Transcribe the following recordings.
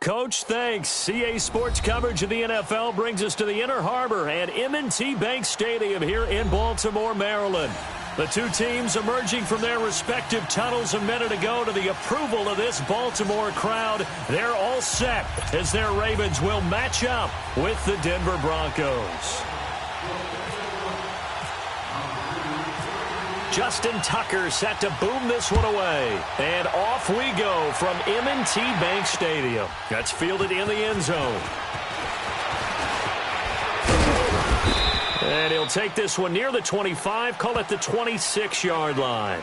Coach, thanks. CA Sports coverage of the NFL brings us to the Inner Harbor and M&T Bank Stadium here in Baltimore, Maryland. The two teams emerging from their respective tunnels a minute ago to the approval of this Baltimore crowd. They're all set as their Ravens will match up with the Denver Broncos. Justin Tucker set to boom this one away. And off we go from M&T Bank Stadium. That's fielded in the end zone. And he'll take this one near the 25, call it the 26-yard line.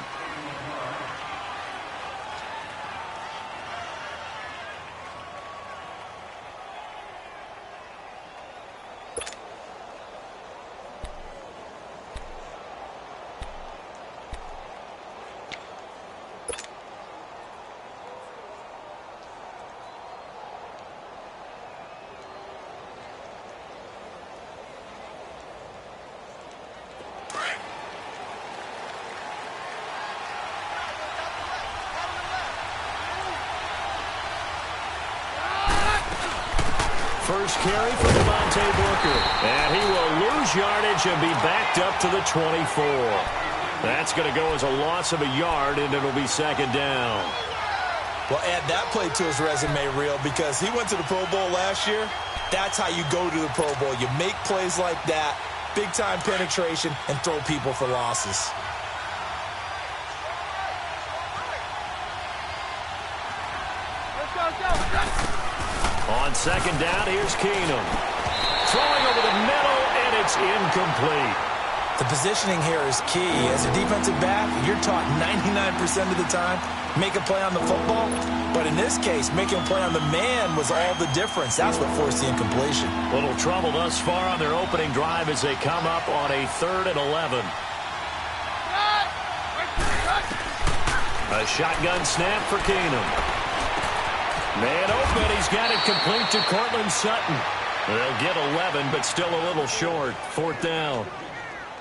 First carry for Devontae Booker. And he will lose yardage and be backed up to the 24. That's going to go as a loss of a yard, and it'll be second down. Well, add that play to his resume reel because he went to the Pro Bowl last year. That's how you go to the Pro Bowl. You make plays like that, big-time penetration, and throw people for losses. On second down, here's Keenum. Throwing over the middle, and it's incomplete. The positioning here is key. As a defensive back, you're taught 99% of the time, make a play on the football. But in this case, making a play on the man was all the difference. That's what forced the incompletion. Little trouble thus far on their opening drive as they come up on a 3rd and 11. A shotgun snap for Keenum. Man open, he's got it complete to Cortland Sutton. They'll get 11, but still a little short. 4th down.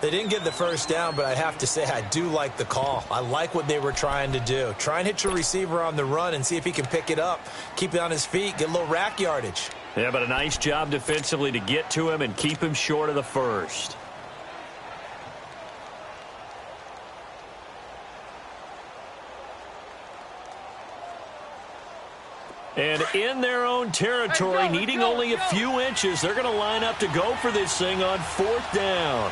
They didn't get the first down, but I have to say I do like the call. I like what they were trying to do. Try and hit your receiver on the run and see if he can pick it up. Keep it on his feet, get a little rack yardage. Yeah, but a nice job defensively to get to him and keep him short of the first. And in their own territory, needing only a few inches, they're going to line up to go for this thing on 4th down.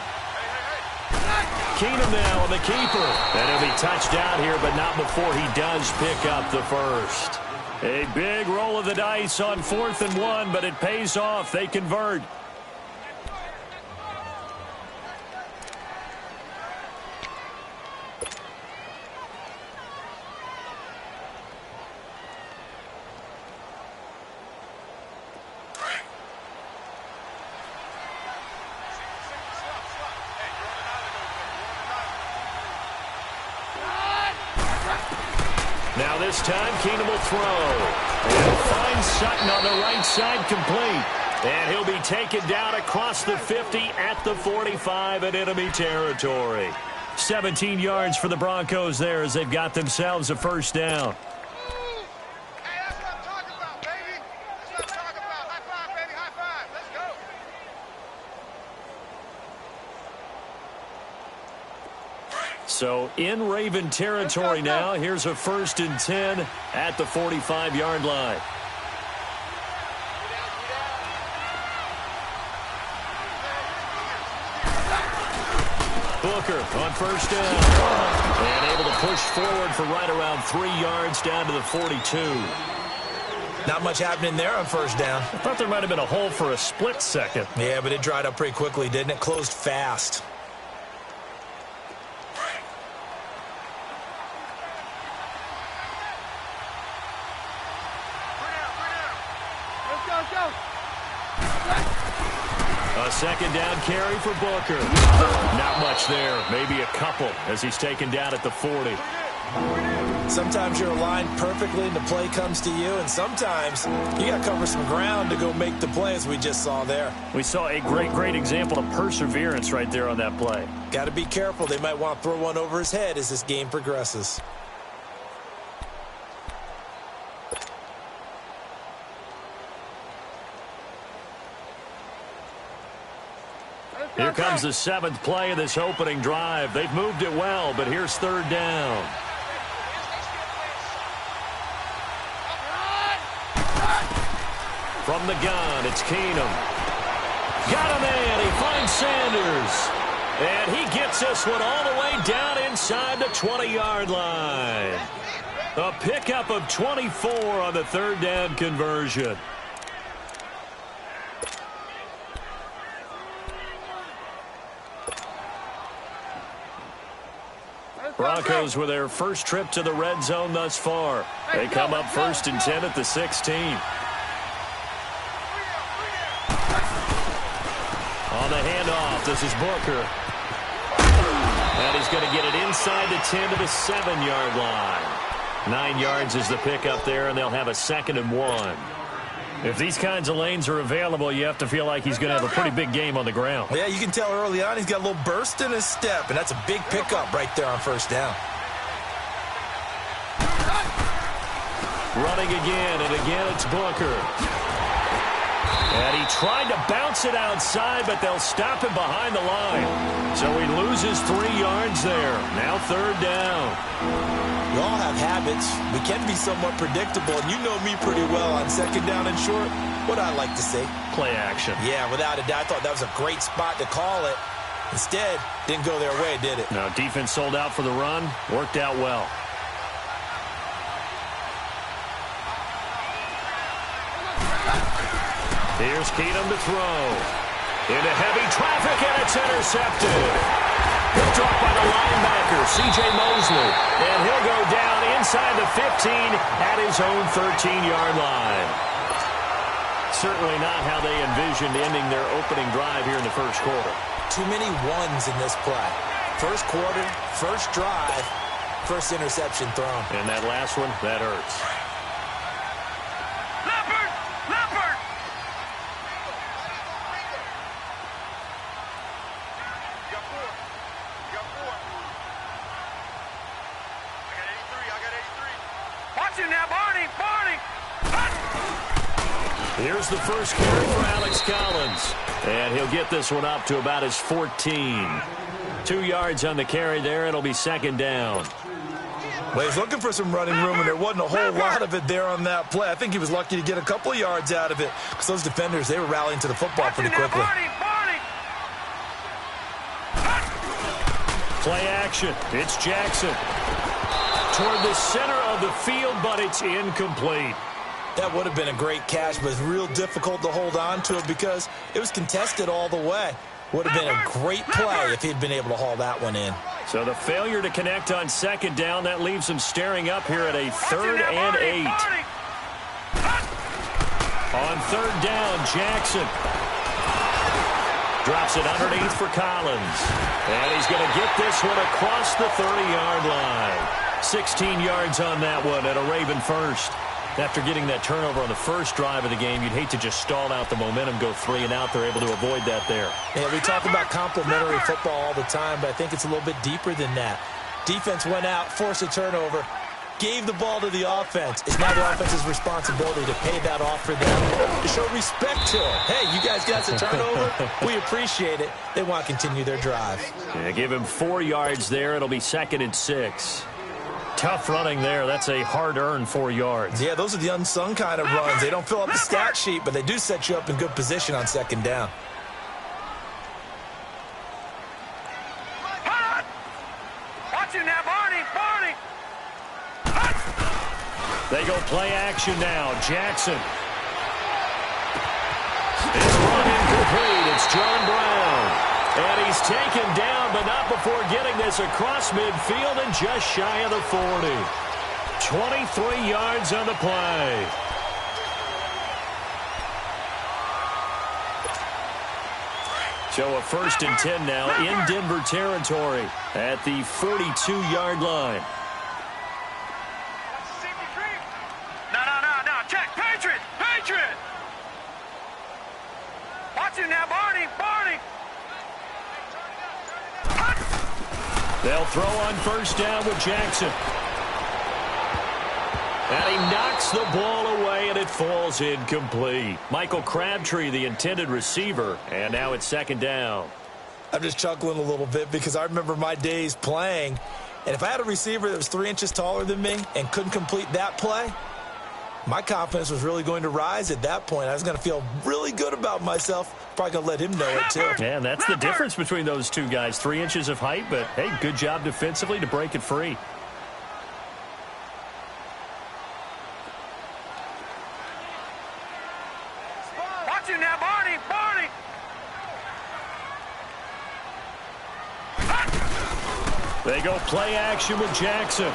Keenum now on the keeper. And he'll be touched out here, but not before he does pick up the first. A big roll of the dice on 4th and 1, but it pays off. They convert. Now this time, Keenum will throw. And finds Sutton on the right side complete. And he'll be taken down across the 50 at the 45 in enemy territory. 17 yards for the Broncos there as they've got themselves a first down. So in Raven territory now, here's a 1st and 10 at the 45-yard line. Booker on first down. And able to push forward for right around 3 yards down to the 42. Not much happening there on first down. I thought there might have been a hole for a split second. Yeah, but it dried up pretty quickly, didn't it? Closed fast. A second down carry for Booker. Not much there. Maybe a couple as he's taken down at the 40. Sometimes you're aligned perfectly and the play comes to you, and sometimes you got to cover some ground to go make the play, as we just saw there. We saw a great example of perseverance right there on that play. Got to be careful. They might want to throw one over his head as this game progresses. Here comes the 7th play of this opening drive. They've moved it well, but here's 3rd down. From the gun, it's Keenum. Got a man. He finds Sanders. And he gets this one all the way down inside the 20-yard line. A pickup of 24 on the 3rd down conversion. Broncos with their first trip to the red zone thus far. They come up 1st and 10 at the 16. On the handoff, this is Booker. And he's going to get it inside the 10 to the 7-yard line. 9 yards is the pickup there, and they'll have a 2nd and 1. If these kinds of lanes are available, you have to feel like he's going to have a pretty big game on the ground. Yeah, you can tell early on he's got a little burst in his step, and that's a big pickup right there on 1st down. Running again, and again it's Booker. And he tried to bounce it outside, but they'll stop him behind the line. So he loses 3 yards there. Now 3rd down. We all have habits. We can be somewhat predictable, and you know me pretty well on 2nd down and short. What I like to say? Play action. Yeah, without a doubt. I thought that was a great spot to call it. Instead, didn't go their way, did it? No, defense sold out for the run. Worked out well. Here's Keenum to throw. Into heavy traffic, and it's intercepted. Picked off by the linebacker, C.J. Mosley. And he'll go down inside the 15 at his own 13-yard line. Certainly not how they envisioned ending their opening drive here in the 1st quarter. Too many ones in this play. 1st quarter, 1st drive, 1st interception thrown. And that last one, that hurts. Here's the first carry for Alex Collins. And he'll get this one up to about his 14. 2 yards on the carry there. It'll be 2nd down. Well, he's looking for some running room, and there wasn't a whole lot of it there on that play. I think he was lucky to get a couple of yards out of it because those defenders, they were rallying to the football pretty quickly. Play action. It's Jackson. Toward the center of the field, but it's incomplete. That would have been a great catch, but it's real difficult to hold on to it because it was contested all the way. Would have been a great play if he'd been able to haul that one in. So the failure to connect on 2nd down, that leaves him staring up here at a 3rd and 8. On 3rd down, Jackson drops it underneath for Collins. And he's going to get this one across the 30-yard line. 16 yards on that one at a Raven 1st. After getting that turnover on the 1st drive of the game, you'd hate to just stall out the momentum, go 3 and out. They're able to avoid that there. Yeah, we talk about complementary football all the time, but I think it's a little bit deeper than that. Defense went out, forced a turnover, gave the ball to the offense. It's now the offense's responsibility to pay that off for them, to show respect to them. Hey, you guys got the turnover? We appreciate it. They want to continue their drive. Yeah, give him 4 yards there. It'll be 2nd and 6. Tough running there. That's a hard-earned 4 yards. Yeah, those are the unsung kind of runs. They don't fill up the stat sheet, but they do set you up in good position on 2nd down. Watching that, Barney. They go play action now. Jackson. It's run incomplete. It's John Brown. And he's taken down, but not before getting this across midfield and just shy of the 40. 23 yards on the play. So a 1st and 10 now in Denver territory at the 42-yard line. No. Check. Patriot. Watching now, Barney. They'll throw on 1st down with Jackson. And he knocks the ball away, and it falls incomplete. Michael Crabtree, the intended receiver, and now it's 2nd down. I'm just chuckling a little bit because I remember my days playing, and if I had a receiver that was 3 inches taller than me and couldn't complete that play, my confidence was really going to rise at that point. I was going to feel really good about myself. Probably going to let him know it, too. Yeah, and that's the difference between those two guys. 3 inches of height, but, hey, good job defensively to break it free. Watch you now, Barney. Barney. They go play action with Jackson.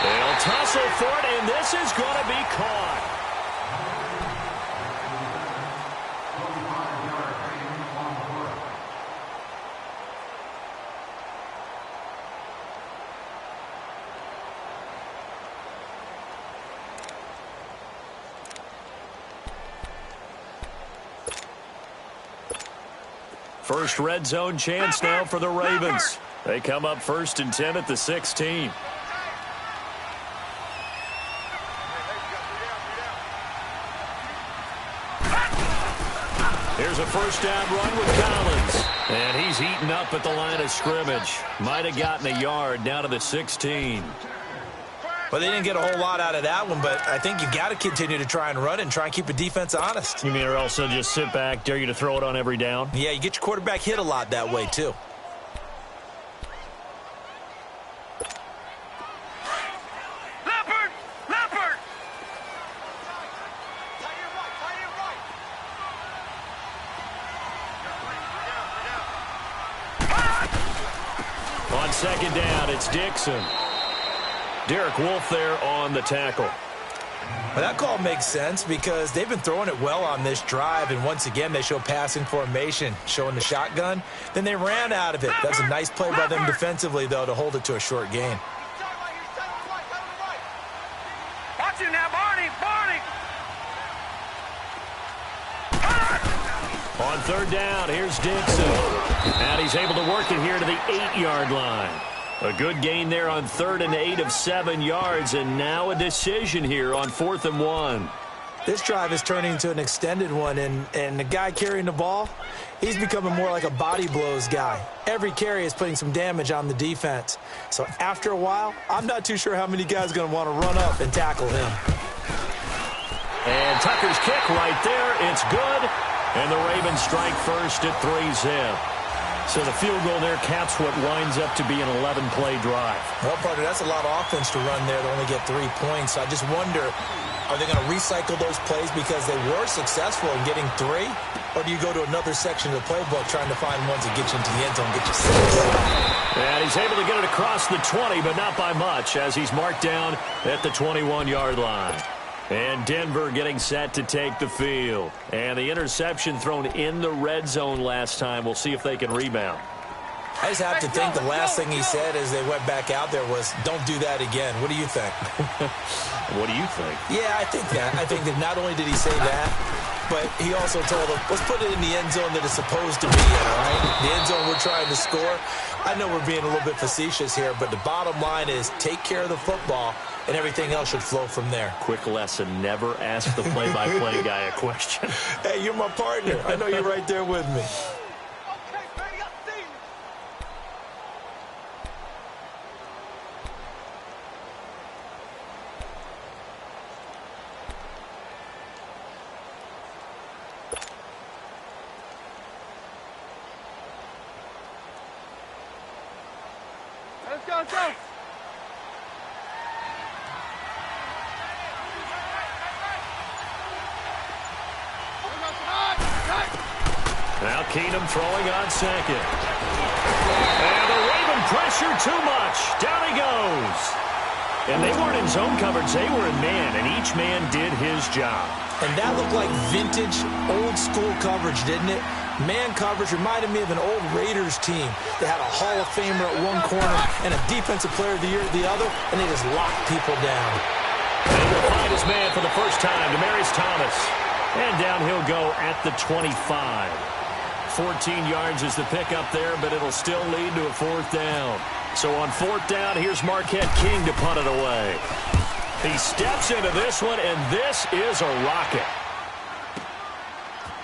They'll tussle for it, and this is going to be caught. First red zone chance now for the Ravens. They come up 1st and 10 at the 16. Here's a first down run with Collins. And he's eaten up at the line of scrimmage. Might have gotten a yard down to the 16. Well, they didn't get a whole lot out of that one, but I think you got to continue to try and run it and try and keep the defense honest. You mean or else they'll just sit back, dare you to throw it on every down? Yeah, you get your quarterback hit a lot that way, too. Leopard. Leopard. On second down, it's Dixon. Derek Wolfe there on the tackle. Well, that call makes sense because they've been throwing it well on this drive, and once again they show passing formation, showing the shotgun. Then they ran out of it. That's a nice play by them defensively, though, to hold it to a short gain. Watch you now, Barney. Barney. On third down, here's Dixon. And he's able to work it here to the 8-yard line. A good gain there on 3rd and 8 of 7 yards, and now a decision here on 4th and 1. This drive is turning into an extended one, and the guy carrying the ball, he's becoming more like a body blows guy. Every carry is putting some damage on the defense. So after a while, I'm not too sure how many guys are going to want to run up and tackle him. And Tucker's kick right there. It's good. And the Ravens strike first at 3-zip. So the field goal there caps what winds up to be an 11-play drive. Well, partner, that's a lot of offense to run there to only get 3 points. So I just wonder, are they going to recycle those plays because they were successful in getting 3? Or do you go to another section of the playbook trying to find ones that get you into the end zone, get you 6? And he's able to get it across the 20, but not by much, as he's marked down at the 21-yard line. And Denver getting set to take the field. And the interception thrown in the red zone last time. We'll see if they can rebound. I just have to think the last thing he said as they went back out there was, don't do that again. What do you think? What do you think? Yeah, I think that. I think that not only did he say that, but he also told them, let's put it in the end zone that it's supposed to be in, all right? The end zone we're trying to score. I know we're being a little bit facetious here, but the bottom line is take care of the football, and everything else should flow from there. Quick lesson, never ask the play-by-play guy a question. Hey, you're my partner. I know you're right there with me. Let's go, let's go. Now Keenum throwing on second. And the Raven pressure too much. Down he goes. And they weren't in zone coverage. They were in man, and each man did his job. And that looked like vintage, old-school coverage, didn't it? Man coverage reminded me of an old Raiders team. They had a Hall of Famer at one corner and a Defensive Player of the Year at the other, and they just locked people down. And he will find his man for the first time, Demaryius Thomas. And down he'll go at the 25. 14 yards is the pickup there, but it'll still lead to a 4th down. So on 4th down, here's Marquette King to punt it away. He steps into this one, and this is a rocket.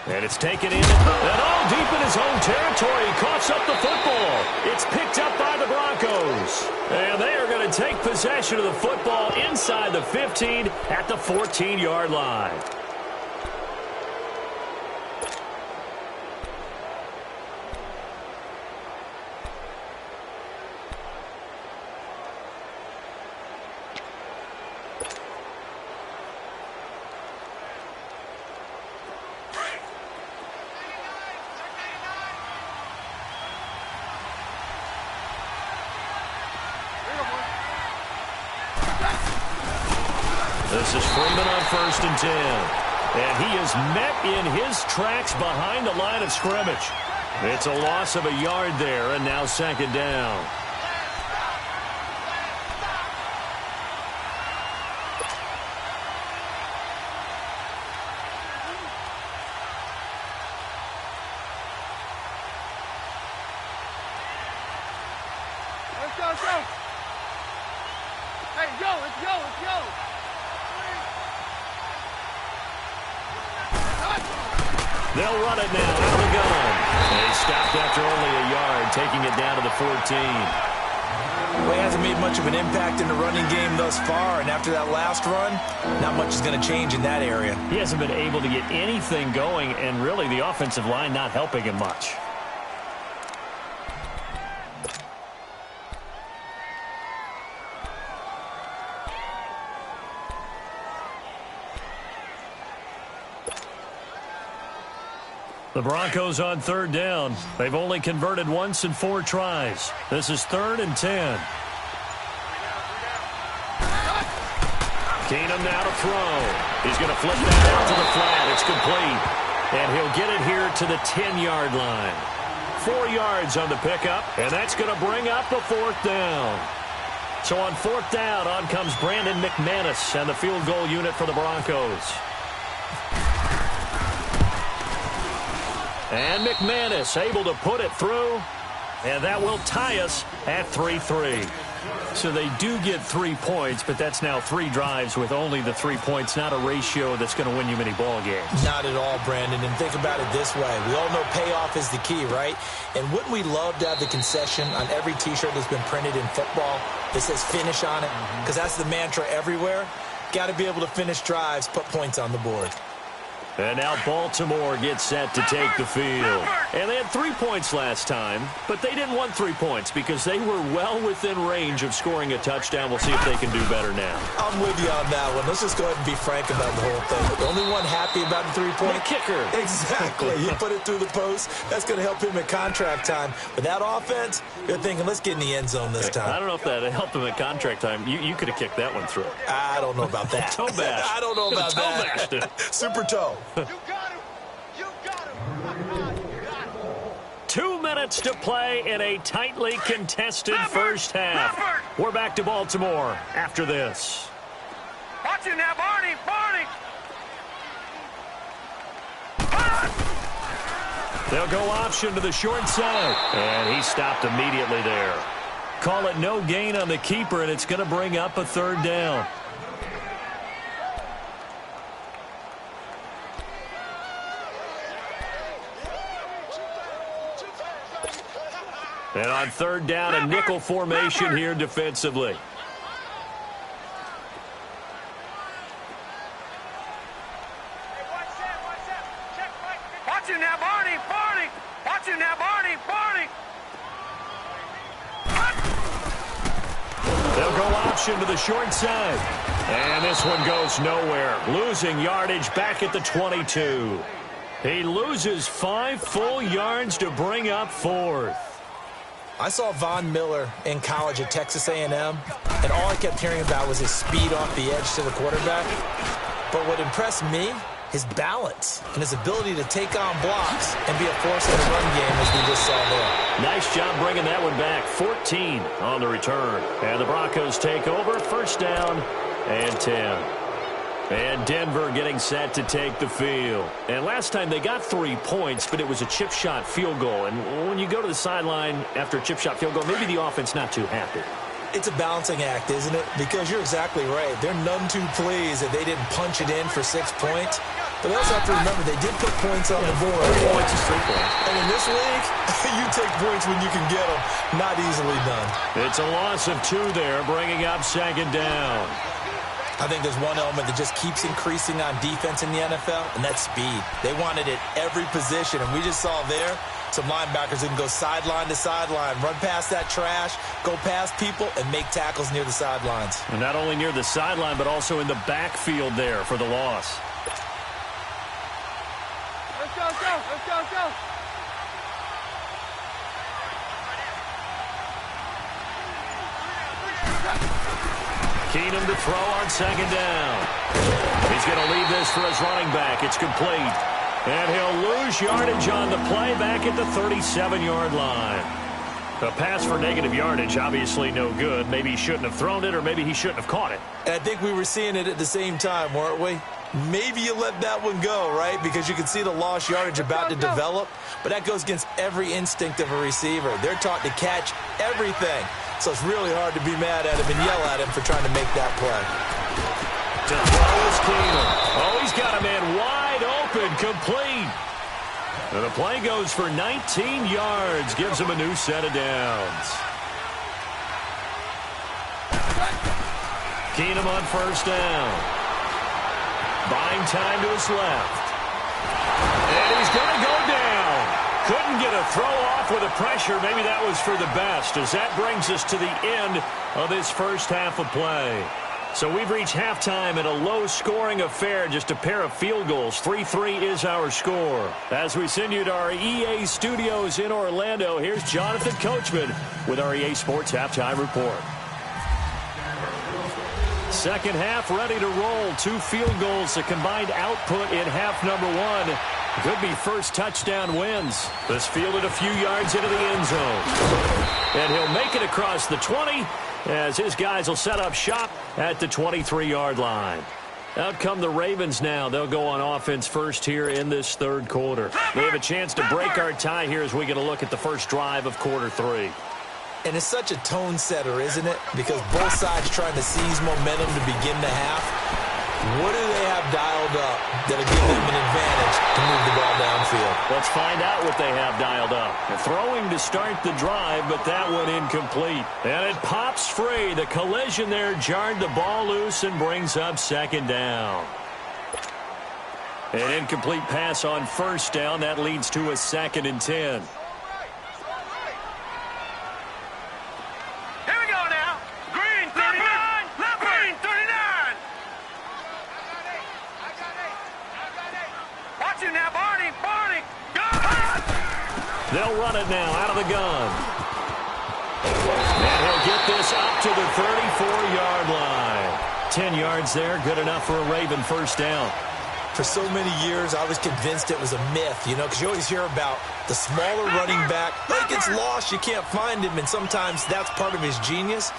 And it's taken in, and all deep in his own territory. He coughs up the football. It's picked up by the Broncos. And they are going to take possession of the football inside the 15 at the 14-yard line. This is Freeman on 1st and 10. And he is met in his tracks behind the line of scrimmage. It's a loss of a yard there, and now 2nd down. Let's go, let's go. Hey, go, let's go, let's go. They'll run it now out of the gun. And he stopped after only a yard, taking it down to the 14. Well, he hasn't made much of an impact in the running game thus far, and after that last run, not much is going to change in that area. He hasn't been able to get anything going, and really the offensive line not helping him much. The Broncos on 3rd down. They've only converted once in 4 tries. This is 3rd and 10. Keenum now to throw. He's going to flip that out to the flat. It's complete. And he'll get it here to the 10-yard line. 4 yards on the pickup, and that's going to bring up the 4th down. So on 4th down, on comes Brandon McManus and the field goal unit for the Broncos. And McManus able to put it through, and that will tie us at 3-3. So they do get 3 points, but that's now 3 drives with only the 3 points, not a ratio that's going to win you many ball games. Not at all, Brandon, and think about it this way. We all know payoff is the key, right? And wouldn't we love to have the concession on every T-shirt that's been printed in football that says finish on it? Because that's the mantra everywhere. Got to be able to finish drives, put points on the board. And now Baltimore gets set to take the field. And they had 3 points last time, but they didn't want 3 points because they were well within range of scoring a touchdown. We'll see if they can do better now. I'm with you on that one. Let's just go ahead and be frank about the whole thing. The only one happy about the 3-point? The kicker. Exactly. You put it through the post. That's going to help him at contract time. But that offense, you're thinking, let's get in the end zone this time. I don't know if that helped him at contract time. You could have kicked that one through. I don't know about that. Toe bash. I don't know about that. Toe bashed. Super toe. You got him. You got him. You got him. 2 minutes to play in a tightly contested first half. We're back to Baltimore after this. Watch it now, Barney. Barney. They'll go option to the short side. And he stopped immediately there. Call it no gain on the keeper, and it's going to bring up a 3rd down. And on 3rd down, a nickel formation here defensively. Watch it now, Barney. Barney. Watch it now, Barney. Barney. They'll go option to the short side. And this one goes nowhere. Losing yardage back at the 22. He loses 5 full yards to bring up 4th. I saw Von Miller in college at Texas A&M, and all I kept hearing about was his speed off the edge to the quarterback. But what impressed me, his balance and his ability to take on blocks and be a force in the run game, as we just saw there. Nice job bringing that one back. 14 on the return. And the Broncos take over. 1st down and 10. And Denver getting set to take the field. And last time they got 3 points, but it was a chip shot field goal. And when you go to the sideline after a chip shot field goal, maybe the offense not too happy. It's a balancing act, isn't it? Because you're exactly right. They're none too pleased that they didn't punch it in for 6 points. But they also have to remember they did put points on the board. 3 points is 3 points. And in this league, you take points when you can get them. Not easily done. It's a loss of 2 there, bringing up 2nd down. I think there's one element that just keeps increasing on defense in the NFL, and that's speed. They want it at every position, and we just saw there some linebackers who can go sideline to sideline, run past that trash, go past people, and make tackles near the sidelines. And not only near the sideline, but also in the backfield there for the loss. Let's go, let's go, let's go, let's go. Keenum to throw on 2nd down. He's going to leave this for his running back. It's complete. And he'll lose yardage on the play back at the 37-yard line. A pass for negative yardage, obviously no good. Maybe he shouldn't have thrown it, or maybe he shouldn't have caught it. And I think we were seeing it at the same time, weren't we? Maybe you let that one go, right? Because you can see the lost yardage about to develop. But that goes against every instinct of a receiver. They're taught to catch everything. So it's really hard to be mad at him and yell at him for trying to make that play. To throw is Keenum. Oh, he's got a man wide open, complete. And the play goes for 19 yards, gives him a new set of downs. Keenum on 1st down. Buying time to his left. And he's going to go down. Couldn't get a throw off with the pressure. Maybe that was for the best, as that brings us to the end of this first half of play. So we've reached halftime in a low-scoring affair, just a pair of field goals. 3-3 is our score. As we send you to our EA studios in Orlando, here's Jonathan Coachman with our EA Sports Halftime Report. Second half ready to roll. 2 field goals, a combined output in half number 1. Could be first touchdown wins. This fielded a few yards into the end zone. And he'll make it across the 20 as his guys will set up shop at the 23-yard line. Out come the Ravens now. They'll go on offense first here in this 3rd quarter. They have a chance to break our tie here as we get a look at the first drive of quarter 3. And it's such a tone setter, isn't it? Because both sides trying to seize momentum to begin the half. What do they have dialed up that'll give them an advantage to move the ball downfield? Let's find out what they have dialed up. They're throwing to start the drive, but that one incomplete. And it pops free. The collision there jarred the ball loose and brings up 2nd down. An incomplete pass on 1st down. That leads to a 2nd and 10. They'll run it now out of the gun. And he'll get this up to the 34-yard line. 10 yards there, good enough for a Raven first down. For so many years, I was convinced it was a myth, you know, because you always hear about the smaller running back. He gets lost, you can't find him, and sometimes that's part of his genius.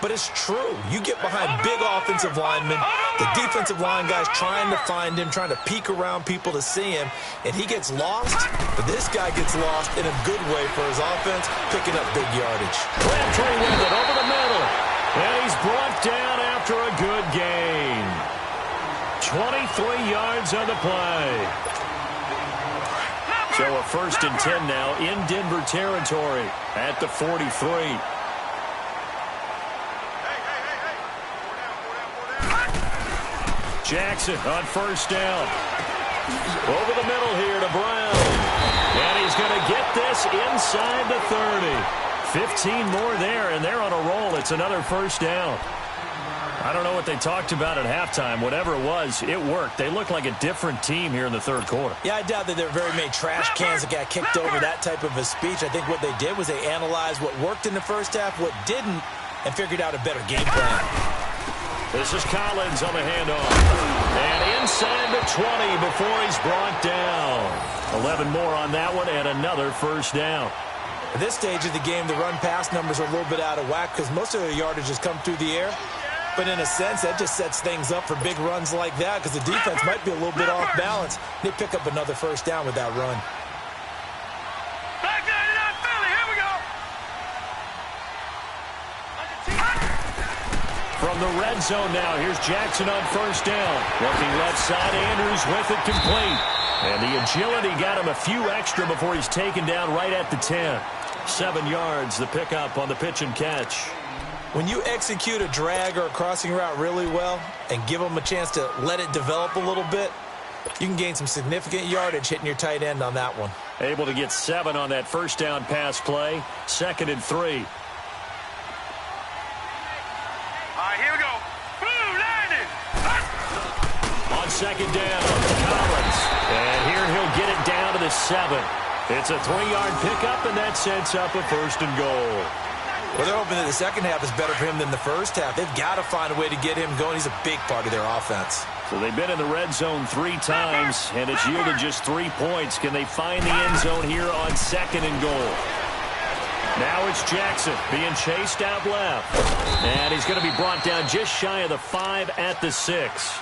But it's true. You get behind big offensive linemen, the defensive line guys trying to find him, trying to peek around people to see him, and he gets lost. But this guy gets lost in a good way for his offense, picking up big yardage. Crabtree with it over the middle. And he's brought down after a good gain. 23 yards on the play. So a 1st and 10 now in Denver territory at the 43. Jackson on 1st down. Over the middle here to Brown. And he's going to get this inside the 30. 15 more there, and they're on a roll. It's another 1st down. I don't know what they talked about at halftime. Whatever it was, it worked. They look like a different team here in the 3rd quarter. Yeah, I doubt that there are very many trash cans that got kicked over, that type of a speech. I think what they did was they analyzed what worked in the first half, what didn't, and figured out a better game plan. This is Collins on the handoff. And inside the 20 before he's brought down. 11 more on that one and another 1st down. At this stage of the game, the run-pass numbers are a little bit out of whack because most of their yardage has come through the air. But in a sense, that just sets things up for big runs like that because the defense might be a little bit off balance. They pick up another 1st down with that run. Back there, Philly, here we go. From the red zone now, here's Jackson on first down. Looking left side, Andrews with it complete. And the agility got him a few extra before he's taken down right at the 10. 7 yards, the pickup on the pitch and catch. When you execute a drag or a crossing route really well and give them a chance to let it develop a little bit, you can gain some significant yardage hitting your tight end on that one. Able to get 7 on that first down pass play. 2nd and 3. All right, here we go. Boom, landed. On 2nd down, Collins. And here he'll get it down to the 7. It's a 3-yard pickup, and that sets up a 1st and goal. Well, they're hoping that the second half is better for him than the first half. They've got to find a way to get him going. He's a big part of their offense. So they've been in the red zone 3 times, and it's yielded just 3 points. Can they find the end zone here on 2nd and goal? Now it's Jackson being chased out left. And he's going to be brought down just shy of the 5 at the 6.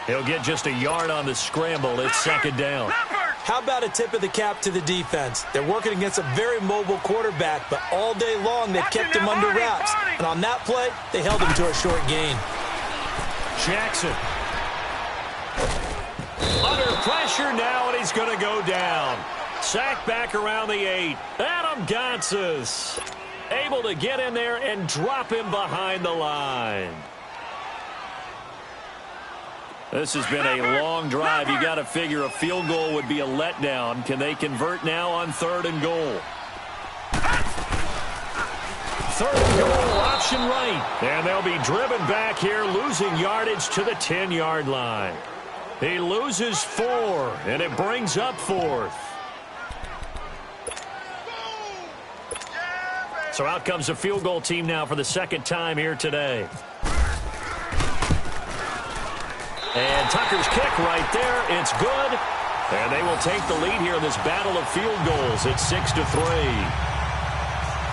He'll get just a yard on the scramble. It's 2nd down. How about a tip of the cap to the defense? They're working against a very mobile quarterback, but all day long they've kept him under wraps. And on that play, they held him to a short gain. Jackson. Under pressure now, and he's going to go down. Sacked back around the 8. Adam Gotsis able to get in there and drop him behind the line. This has been a long drive. You got to figure a field goal would be a letdown. Can they convert now on 3rd and goal? 3rd and goal, option right. And they'll be driven back here, losing yardage to the 10-yard line. He loses 4, and it brings up 4th. So out comes the field goal team now for the 2nd time here today. And Tucker's kick right there. It's good. And they will take the lead here in this battle of field goals. It's 6-3.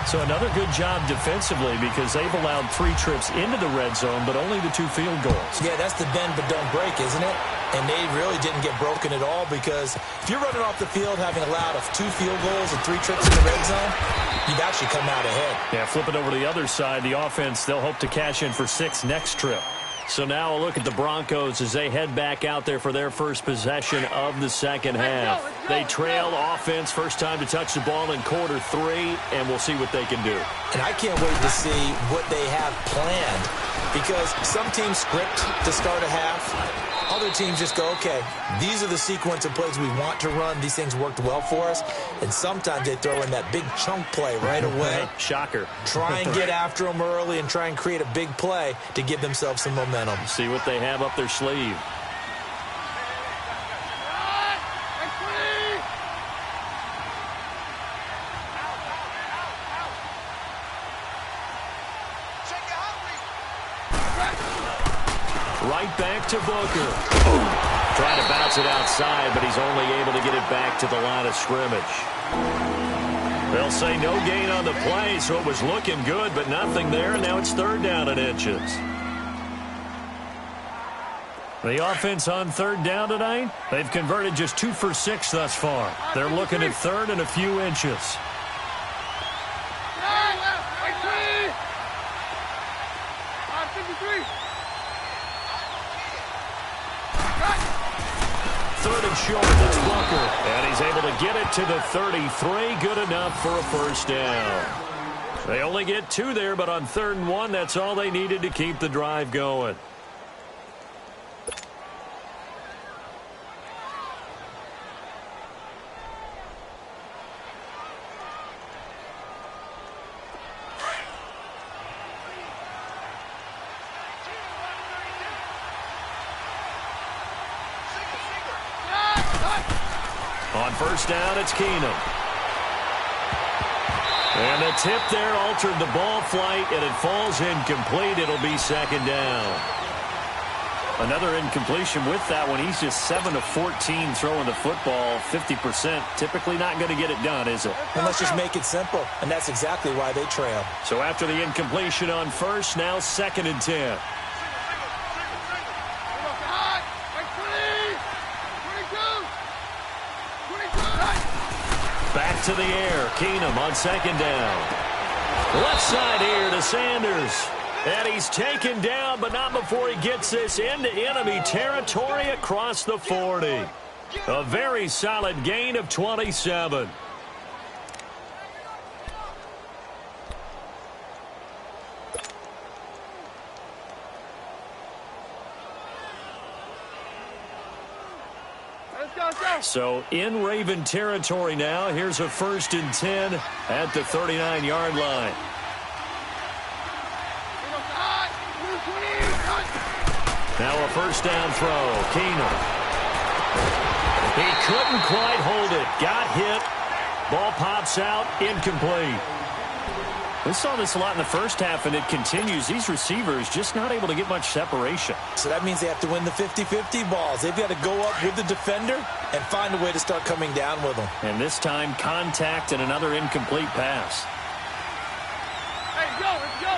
So another good job defensively because they've allowed 3 trips into the red zone, but only the 2 field goals. Yeah, that's the bend but don't break, isn't it? And they really didn't get broken at all because if you're running off the field having allowed 2 field goals and 3 trips in the red zone, you've actually come out ahead. Yeah, flip it over to the other side. The offense, they'll hope to cash in for 6 next trip. So now a look at the Broncos as they head back out there for their first possession of the second half. They trail offense, first time to touch the ball in quarter 3, and we'll see what they can do. And I can't wait to see what they have planned because some teams script to start a half. Other teams just go, okay, these are the sequence of plays we want to run. These things worked well for us. And sometimes they throw in that big chunk play right away. Shocker. Try and get after them early and try and create a big play to give themselves some momentum. See what they have up their sleeve. Right back to Booker. Trying to bounce it outside, but he's only able to get it back to the line of scrimmage. They'll say no gain on the play, so it was looking good, but nothing there. Now it's 3rd down and inches. The offense on 3rd down tonight, they've converted just 2 for 6 thus far. They're looking at 3rd and a few inches. Short, it's Booker, and he's able to get it to the 33. Good enough for a first down. They only get 2 there, but on 3rd and 1, that's all they needed to keep the drive going. On first down, it's Keenum. And the tip there altered the ball flight, and it falls incomplete. It'll be 2nd down. Another incompletion with that one. He's just 7 of 14 throwing the football, 50%. Typically not going to get it done, is it? And let's just make it simple, and that's exactly why they trail. So after the incompletion on first, now 2nd and 10. Back to the air. Keenum on 2nd down. Left side here to Sanders. And he's taken down, but not before he gets this into enemy territory across the 40. A very solid gain of 27. So in Raven territory now. Here's a 1st and 10 at the 39-yard line. Now a first down throw. Keenum. He couldn't quite hold it. Got hit. Ball pops out. Incomplete. We saw this a lot in the first half, and it continues. These receivers just not able to get much separation. So that means they have to win the 50-50 balls. They've got to go up with the defender and find a way to start coming down with them. And this time, contact and another incomplete pass. Hey, let's go.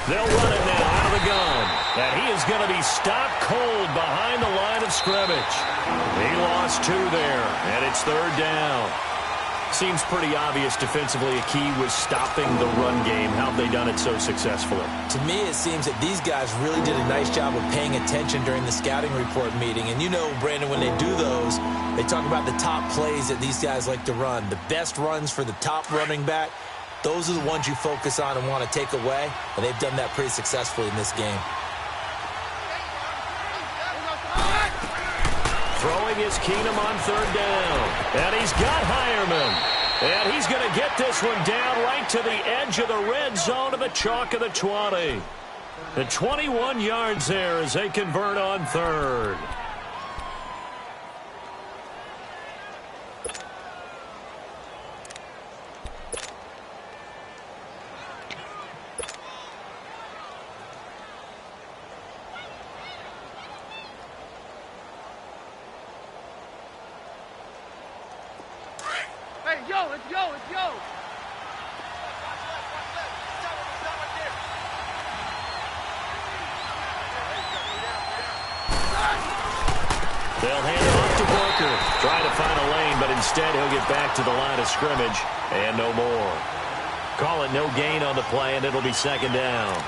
They'll run it now out of the gun. And he is going to be stopped cold behind the line of scrimmage. He lost 2 there, and it's 3rd down. Seems pretty obvious defensively a key was stopping the run game. How have they done it so successfully? To me, it seems that these guys really did a nice job of paying attention during the scouting report meeting. And you know, Brandon, when they do those, they talk about the top plays that these guys like to run. The best runs for the top running back, those are the ones you focus on and want to take away. And they've done that pretty successfully in this game. Throwing is Keenum on 3rd down. And he's got Hireman. And he's going to get this one down right to the edge of the red zone of the chalk of the 20. The 21 yards there as they convert on 3rd. Let's go. They'll hand it off to Booker. Trying to find a lane, but instead he'll get back to the line of scrimmage. And no more. Call it no gain on the play, and it'll be 2nd down.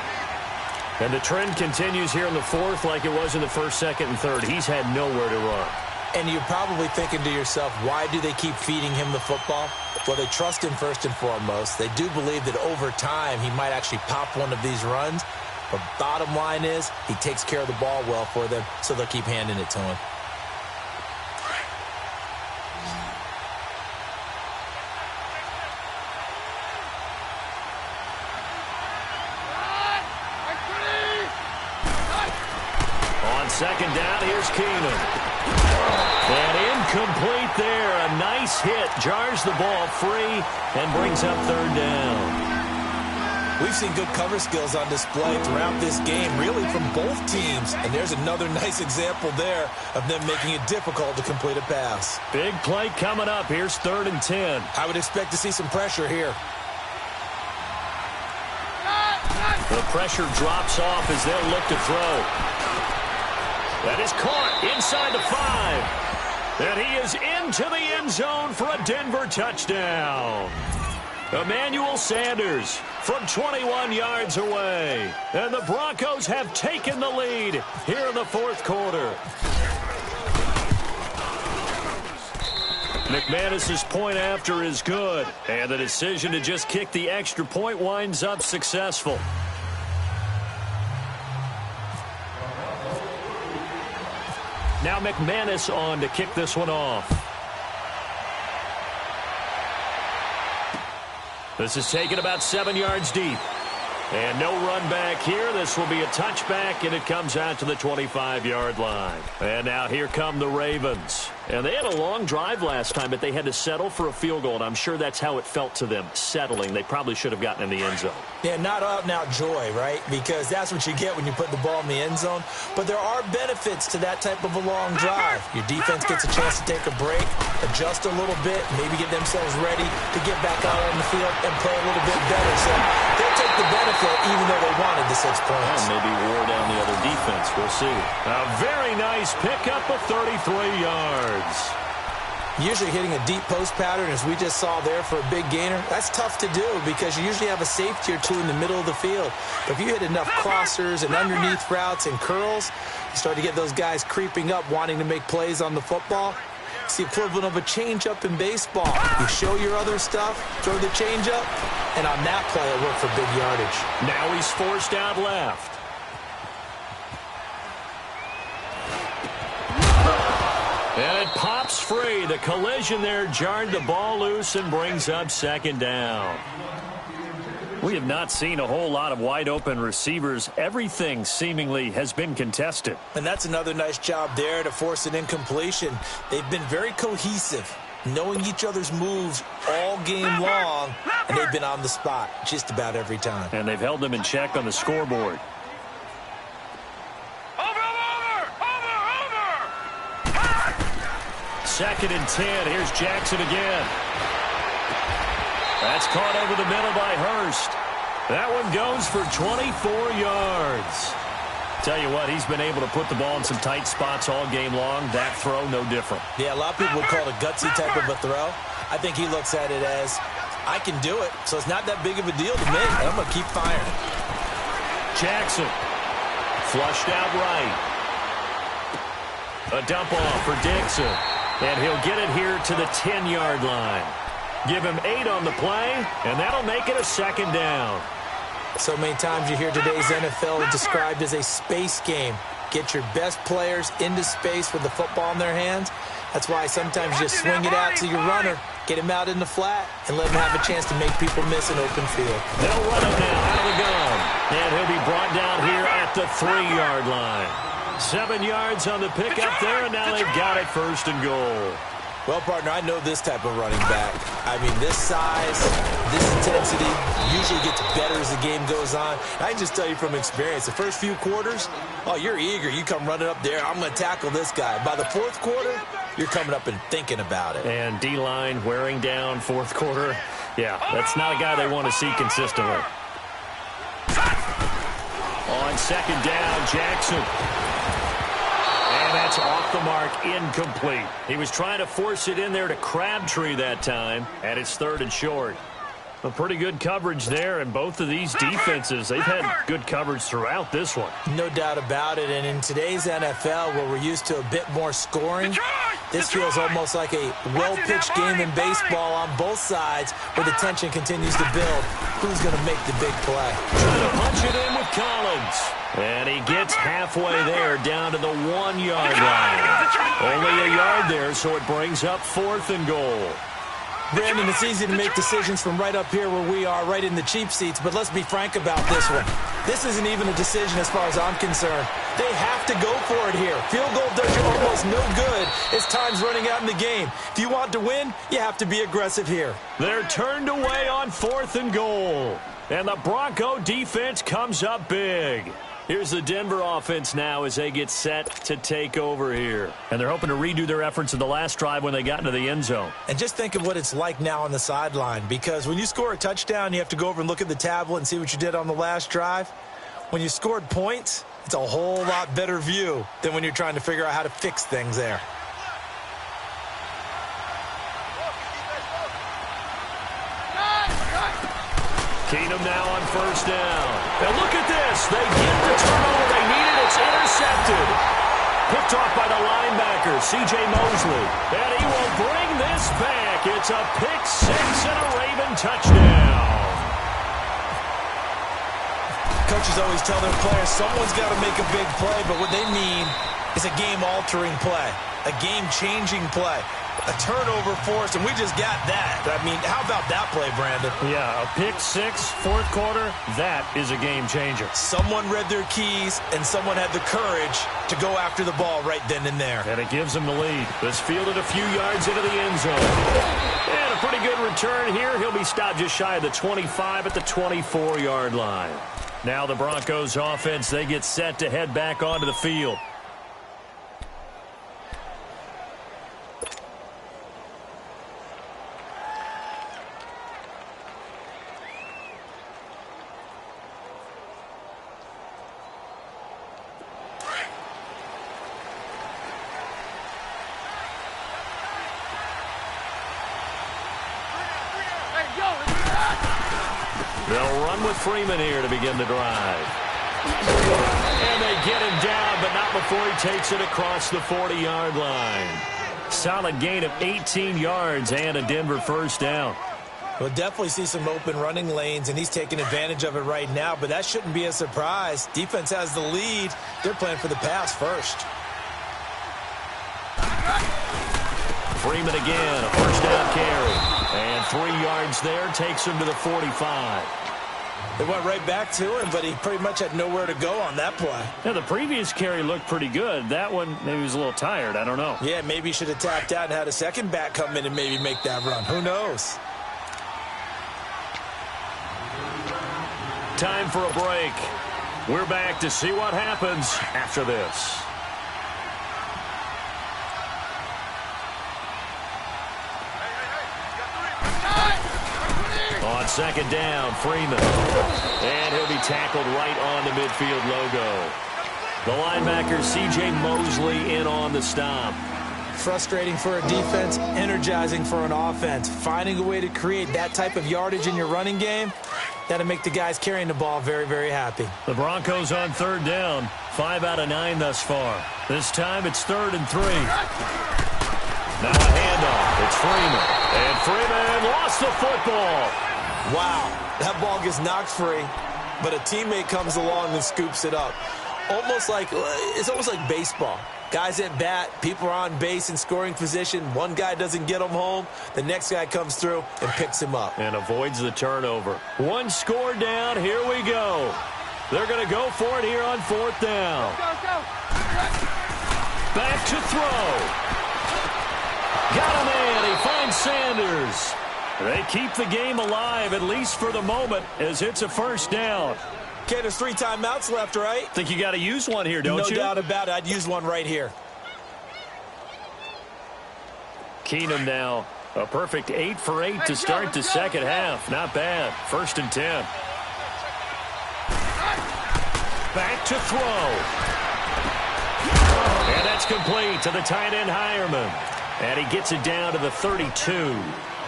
And the trend continues here in the 4th like it was in the 1st, 2nd, and 3rd. He's had nowhere to run. And you're probably thinking to yourself, why do they keep feeding him the football? Well, they trust him first and foremost. They do believe that over time he might actually pop one of these runs. But bottom line is he takes care of the ball well for them, so they'll keep handing it to him. On 2nd down, here's Keenum. And incomplete there. A nice hit. Jars the ball free and brings up 3rd down. We've seen good cover skills on display throughout this game, really from both teams. And there's another nice example there of them making it difficult to complete a pass. Big play coming up. Here's 3rd and 10. I would expect to see some pressure here. The pressure drops off as they'll look to throw. That is caught inside the 5. And he is into the end zone for a Denver touchdown. Emmanuel Sanders from 21 yards away. And the Broncos have taken the lead here in the 4th quarter. McManus's point after is good. And the decision to just kick the extra point winds up successful. Now McManus on to kick this one off. This is taken about 7 yards deep. And no run back here. This will be a touchback, and it comes out to the 25-yard line. And now here come the Ravens. And they had a long drive last time, but they had to settle for a field goal, and I'm sure that's how it felt to them, settling. They probably should have gotten in the end zone. Yeah, not out-and-out joy, right? Because that's what you get when you put the ball in the end zone. But there are benefits to that type of a long drive. Your defense gets a chance to take a break, adjust a little bit, maybe get themselves ready to get back out on the field and play a little bit better. So they'll take the benefit even though they wanted the 6 points. And maybe wore down the other defense. We'll see. A very nice pickup of 33 yards. Usually hitting a deep post pattern, as we just saw there for a big gainer, that's tough to do because you usually have a safety or two in the middle of the field. But if you hit enough crossers and underneath routes and curls, you start to get those guys creeping up, wanting to make plays on the football. It's the equivalent of a changeup in baseball. You show your other stuff, throw the changeup, and on that play, it worked for big yardage. Now he's forced out left. And it pops free. The collision there jarred the ball loose and brings up second down. We have not seen a whole lot of wide-open receivers. Everything seemingly has been contested. And that's another nice job there to force an incompletion. They've been very cohesive, knowing each other's moves all game long, and they've been on the spot just about every time. And they've held them in check on the scoreboard. Second and 10. Here's Jackson again. That's caught over the middle by Hurst. That one goes for 24 yards. Tell you what, he's been able to put the ball in some tight spots all game long. That throw, no different. Yeah, a lot of people would call it a gutsy type of a throw. I think he looks at it as, I can do it, so it's not that big of a deal to me. I'm going to keep firing. Jackson. Flushed out right. A dump off for Dixon. And he'll get it here to the 10-yard line. Give him 8 on the play, and that'll make it a second down. So many times you hear today's NFL described as a space game. Get your best players into space with the football in their hands. That's why sometimes you just swing it out to your runner, get him out in the flat, and let him have a chance to make people miss an open field. They'll run it now out of the gun. And he'll be brought down here at the 3-yard line. 7 yards on the pickup there, and now they've got it first and goal. Well, partner, I know this type of running back. I mean, this size, this intensity usually gets better as the game goes on. I can just tell you from experience, the first few quarters, oh, you're eager. You come running up there, I'm going to tackle this guy. By the fourth quarter, you're coming up and thinking about it. And D-line wearing down fourth quarter. Yeah, that's not a guy they want to see consistently. On second down, Jackson. And that's off the mark, incomplete. He was trying to force it in there to Crabtree that time, and it's 3rd and short. A pretty good coverage there, and both of these defenses, they've had good coverage throughout this one. No doubt about it, and in today's NFL, where we're used to a bit more scoring, this feels almost like a well-pitched game in baseball on both sides, where the tension continues to build. Who's going to make the big play? Trying to punch it in with Collins. And he gets halfway there, down to the 1-yard line. Only a yard there, so it brings up 4th and goal. Brandon, it's easy to make decisions from right up here where we are, right in the cheap seats, but let's be frank about this one. This isn't even a decision as far as I'm concerned. They have to go for it here. Field goal does you almost no good as time's running out in the game. If you want to win, you have to be aggressive here. They're turned away on 4th and goal. And the Bronco defense comes up big. Here's the Denver offense now as they get set to take over here. And they're hoping to redo their efforts in the last drive when they got into the end zone. And just think of what it's like now on the sideline, because when you score a touchdown, you have to go over and look at the tablet and see what you did on the last drive. When you scored points, it's a whole lot better view than when you're trying to figure out how to fix things there. Keenum now on 1st down. And look at this. They get the turnover they needed. It's intercepted. Picked off by the linebacker, C.J. Mosley. And he will bring this back. It's a pick 6 and a Raven touchdown. Coaches always tell their players someone's got to make a big play, but what they mean is a game-altering play, a game-changing play. A turnover forced, and we just got that. I mean, how about that play, Brandon? Yeah, a pick 6, 4th quarter, that is a game changer. Someone read their keys, and someone had the courage to go after the ball right then and there. And it gives them the lead. This fielded a few yards into the end zone. And a pretty good return here. He'll be stopped just shy of the 25 at the 24-yard line. Now the Broncos offense, they get set to head back onto the field. They'll run with Freeman here to begin the drive. And they get him down, but not before he takes it across the 40-yard line. Solid gain of 18 yards and a Denver first down. We'll definitely see some open running lanes, and he's taking advantage of it right now, but that shouldn't be a surprise. Defense has the lead. They're playing for the pass first. Freeman again, a first down carry. And 3 yards there, takes him to the 45. They went right back to him, but he pretty much had nowhere to go on that play. Yeah, the previous carry looked pretty good. That one, maybe he was a little tired. I don't know. Yeah, maybe he should have tapped out and had a second back come in and maybe make that run. Who knows? Time for a break. We're back to see what happens after this. On second down, Freeman. And he'll be tackled right on the midfield logo. The linebacker, C.J. Mosley, in on the stop. Frustrating for a defense, energizing for an offense. Finding a way to create that type of yardage in your running game, that'll make the guys carrying the ball very, very happy. The Broncos on third down. 5 out of 9 thus far. This time it's 3rd and 3. Now a handoff. It's Freeman. And Freeman lost the football. Wow, that ball gets knocked free, but a teammate comes along and scoops it up. It's almost like baseball. Guys at bat, people are on base in scoring position. One guy doesn't get him home. The next guy comes through and picks him up. And avoids the turnover. One score down. Here we go. They're going to go for it here on 4th down. Back to throw. Got him in. He finds Sanders. They keep the game alive, at least for the moment, as it's a first down. Okay, there's 3 timeouts left, right? Think you got to use one here, don't you? No doubt about it. I'd use one right here. Keenum now, a perfect 8 for 8 to start the second half. Not bad. 1st and 10. Back to throw. And that's complete to the tight end, Hireman. And he gets it down to the 32.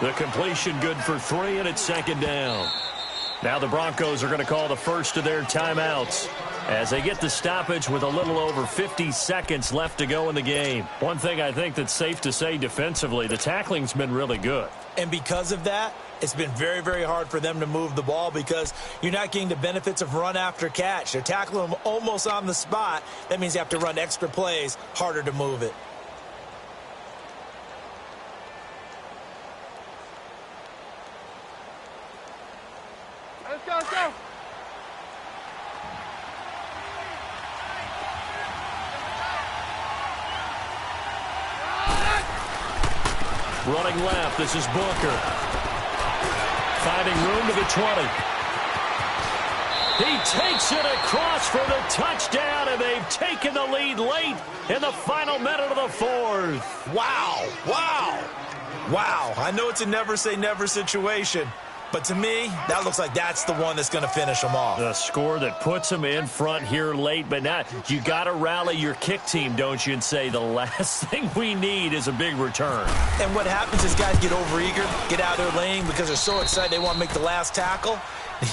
The completion good for 3, and it's 2nd down. Now the Broncos are going to call the first of their timeouts as they get the stoppage with a little over 50 seconds left to go in the game. One thing I think that's safe to say defensively, the tackling's been really good. And because of that, it's been very, very hard for them to move the ball because you're not getting the benefits of run after catch. They're tackling them almost on the spot. That means you have to run extra plays, harder to move it. Let's go. Running left, this is Booker. Finding room to the 20. He takes it across for the touchdown, and they've taken the lead late in the final minute of the 4th. Wow. I know it's a never say never situation, but to me, that looks like that's the one that's going to finish them off. The score that puts them in front here late, but not. You got to rally your kick team, don't you, and say the last thing we need is a big return. And what happens is guys get overeager, get out of their lane because they're so excited they want to make the last tackle.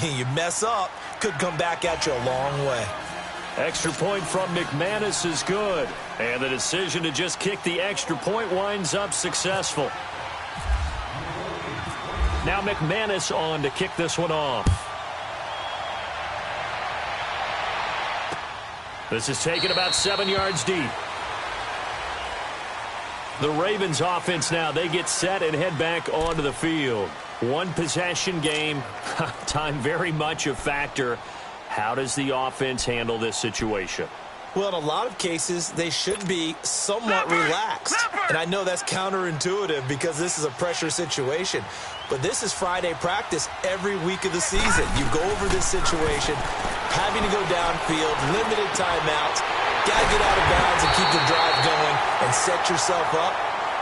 You mess up, could come back at you a long way. Extra point from McManus is good. And the decision to just kick the extra point winds up successful. Now McManus on to kick this one off. This is taken about 7 yards deep. The Ravens offense now, they get set and head back onto the field. One possession game. Time very much a factor. How does the offense handle this situation? Well, in a lot of cases, they should be somewhat relaxed. And I know that's counterintuitive because this is a pressure situation. But this is Friday practice every week of the season. You go over this situation, having to go downfield, limited timeouts, got to get out of bounds and keep the drive going and set yourself up.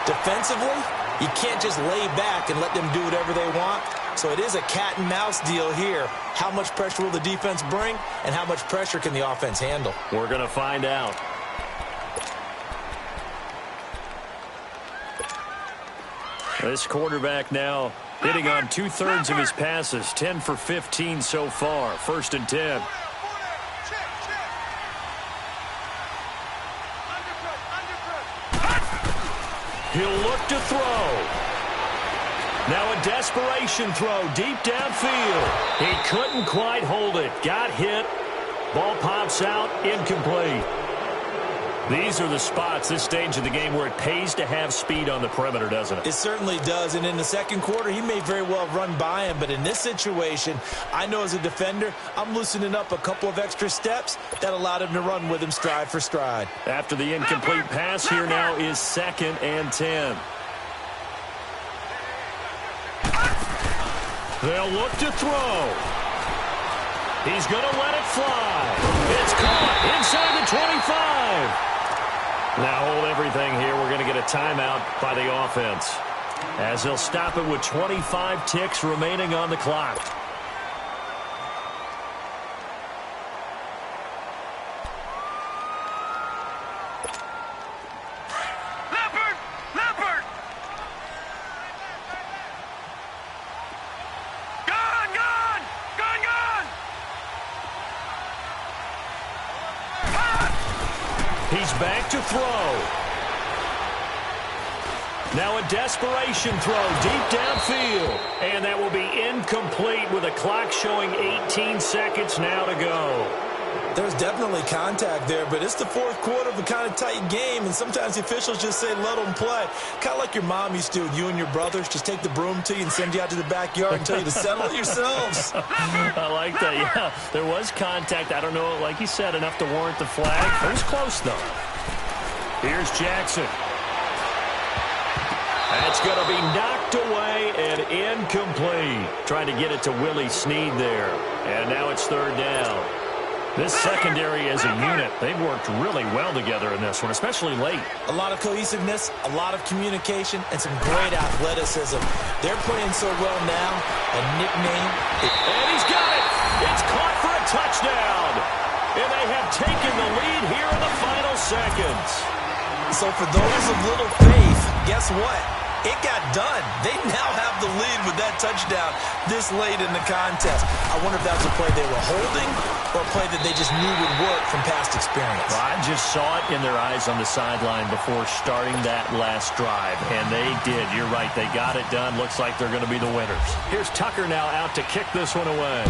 Defensively, you can't just lay back and let them do whatever they want. So it is a cat and mouse deal here. How much pressure will the defense bring, and how much pressure can the offense handle? We're going to find out. This quarterback now Hitting on 2/3 of his passes, 10 for 15 so far. 1st and 10. He'll look to throw. Now a desperation throw deep downfield. He couldn't quite hold it. Got hit. Ball pops out. Incomplete. These are the spots, this stage of the game, where it pays to have speed on the perimeter, doesn't it? It certainly does, and in the second quarter, he may very well run by him, but in this situation, I know as a defender, I'm loosening up a couple of extra steps that allowed him to run with him stride for stride. After the incomplete pass, here now is 2nd and 10. They'll look to throw. He's going to let it fly. It's caught inside the 25. Now hold everything here. We're going to get a timeout by the offense, as they'll stop it with 25 ticks remaining on the clock. Leopard! Gone! He's back to throw. Now a desperation throw deep downfield. And that will be incomplete with a clock showing 18 seconds now to go. There's definitely contact there, but it's the fourth quarter of a kind of tight game, and sometimes the officials just say let them play. Kind of like your mom used to, you and your brothers, just take the broom to you and send you out to the backyard and tell you to settle it yourselves. I like that, yeah. There was contact. I don't know, like you said, enough to warrant the flag. It was close, though. Here's Jackson. That's going to be knocked away and incomplete. Trying to get it to Willie Snead there. And now it's 3rd down. This secondary as a unit, they've worked really well together in this one, especially late. A lot of cohesiveness, a lot of communication, and some great athleticism. They're playing so well now, a nickname. And he's got it. It's caught for a touchdown. And they have taken the lead here in the final seconds. So for those of little faith, guess what? It got done. They now have the lead with that touchdown this late in the contest. I wonder if that was a play they were holding or a play that they just knew would work from past experience. Well, I just saw it in their eyes on the sideline before starting that last drive, and they did. You're right. They got it done. Looks like they're going to be the winners. Here's Tucker now out to kick this one away.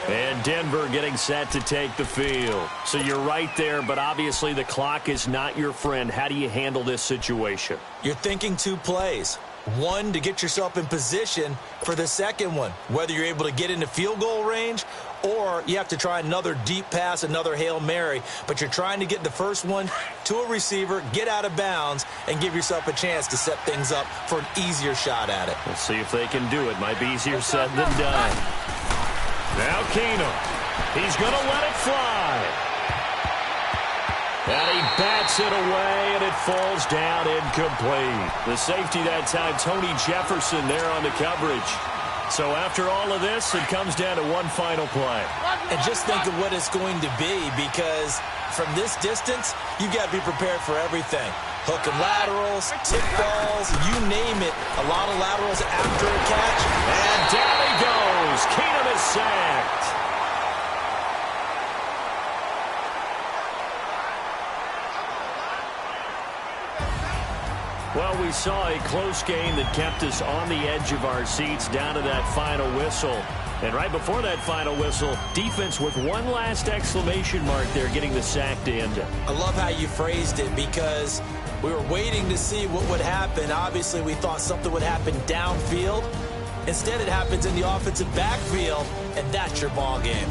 And Denver getting set to take the field. So you're right there, but obviously the clock is not your friend. How do you handle this situation? You're thinking 2 plays. One, to get yourself in position for the second one, whether you're able to get into field goal range or you have to try another deep pass, another Hail Mary. But you're trying to get the first one to a receiver, get out of bounds, and give yourself a chance to set things up for an easier shot at it. We'll see if they can do it. Might be easier said than done. Now Keenum. He's going to let it fly. And he bats it away, and it falls down incomplete. The safety that time, Tony Jefferson, there on the coverage. So after all of this, it comes down to one final play. And just think of what it's going to be, because from this distance, you've got to be prepared for everything. Hook and laterals, tip balls, you name it. A lot of laterals after a catch. And down he goes. Keenum is sacked. Well, we saw a close game that kept us on the edge of our seats down to that final whistle. And right before that final whistle, defense with one last exclamation mark there, getting the sack to end it. I love how you phrased it, because we were waiting to see what would happen. Obviously, we thought something would happen downfield. Instead, it happens in the offensive backfield, and that's your ball game.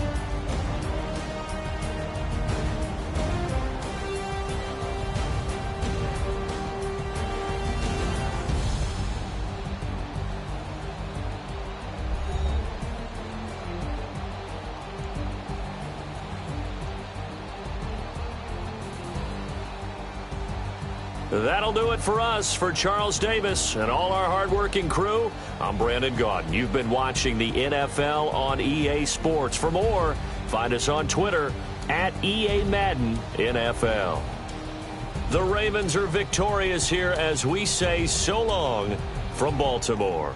That'll do it for us. For Charles Davis and all our hardworking crew, I'm Brandon Gaudin. You've been watching the NFL on EA Sports. For more, find us on Twitter at EA Madden NFL. The Ravens are victorious here as we say so long from Baltimore.